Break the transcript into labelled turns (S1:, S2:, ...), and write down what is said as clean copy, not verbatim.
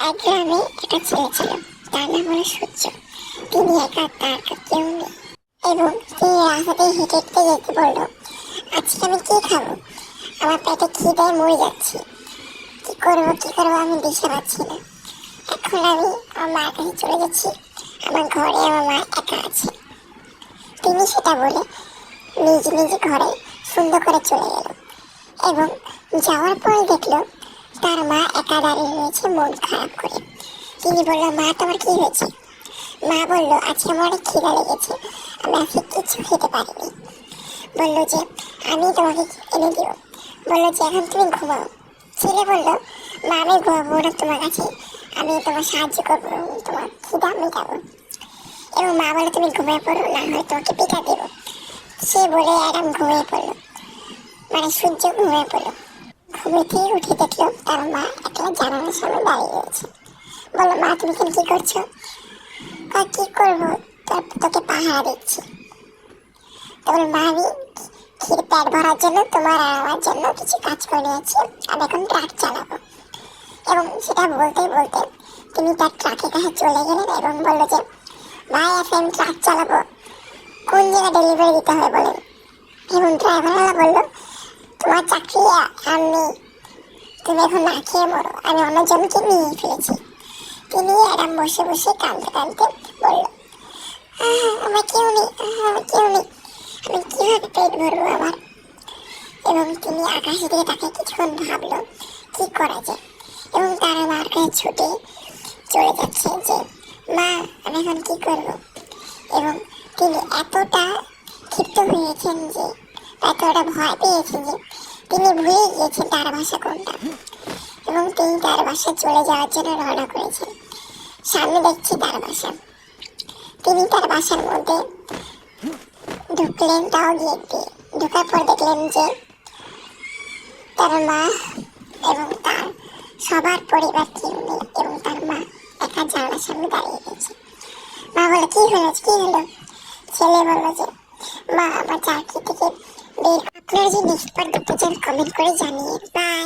S1: এক গ্রামে একটা ছেলে ছিল, তার নাম হলো সূর্য। তিনি একা, তার কেউ নেই এবং তিনি রাস্তাতে হেঁটে হেঁটে যেতে বলল, আজকে আমি কি খাবো? আমার পেটে খিদায় মরে যাচ্ছি। কি করবো আমি দিশা পাচ্ছি না। এখন আমি আমার মার কাছে চলে যাচ্ছি। আমার ঘরে আমার মা একা আছে। তিনি সেটা বলে নিজ নিজ ঘরে সুন্দর করে চলে গেল এবং যাওয়ার পরে দেখলো তার মা একা দাঁড়িয়ে রয়েছে মন খারাপ করে। তিনি বলল, মা তোমার কি হয়েছে? মা বলল, আজকে আমার অনেক খিদা লেগেছে, আমি আজকে কিছু খেতে পারিনি। বললো যে আমি তোমাকে এনে দিব। বললো যে এখন তুমি ঘুমাও। ছেলে বলল, মা আমি ঘুমাবো না তোমার কাছে, আমি তোমার সাহায্য করবো, তোমার খিদা মেটাবো। এবং মা বলে, তুমি ঘুমিয়ে পড়ো, না হয় তোমাকে পিঠা দেবো। সে বলে অ্যাডাম ঘুমিয়ে পড়লো, মানে সূর্য ঘুমিয়ে পড়লো। ঘুমে থেকে উঠে দেখলো তার মা একটা জানালার সামনে দাঁড়িয়ে রয়েছে। বললো, মা তুমি এখানে কি করছো? কি করবো, তোকে পাহারা দিচ্ছি। তখন মা, আমি পেট ভরার জন্য তোমার আর আমার জন্য কিছু কাজ করে নিয়েছি, আমি এখন ট্রাক চালাবো। এবং সেটা বলতে বলতে তিনি তার ট্রাকের কাছে চলে গেলেন এবং বললো যে, ভাই আজকে আমি ট্রাক চালাবো, কোন জায়গায় ডেলিভারি দিতে হবে বলেন। এবং ড্রাইভারওয়ালা বললো, তোমার চাকরি আর নেই, তুমি এখন না খেয়ে মরো, আমি অন্যজনকে নিয়ে ফেলেছি। তিনি অ্যাডাম বসে বসে কাঁদতে কাঁদতে বলল, আমার কেউ নেই, আমার কেউ নেই, আমি কীভাবে পেট ভরবো আমার? এবং তিনি আকাশের দিকে তাকে কিছুক্ষণ ভাবলো কি করা যায় এবং তার মার কাছে ছুটে চলে যাচ্ছে যে, মা আমি এখন কি করবো? এবং তিনি এতটা ক্ষিপ্ত হয়েছেন যে, এতটা ভয় পেয়েছেন যে তিনি ভুলে গিয়েছেন তার ভাষা কোনটা এবং তিনি তার বাসায় চলে যাওয়ার জন্য রওনা করেছেন। সামনে দেখছি তার বাসা। তিনি তার বাসার মধ্যে ঢুকলেন, তাও গেট দিয়ে। ঢোকার পর দেখলেন যে তার মা এবং তার সবার পরিবার কেউ নেই এবং তার মা একা জানলার সামনে দাঁড়িয়ে গেছে। মা বলে, কি হলো? ছেলে বললো যে, মা আমার চাকরি থেকে বের। আপনারা যদি নেক্সট পার্ট দেখতে চান কমেন্ট করে জানিয়ে। বাই।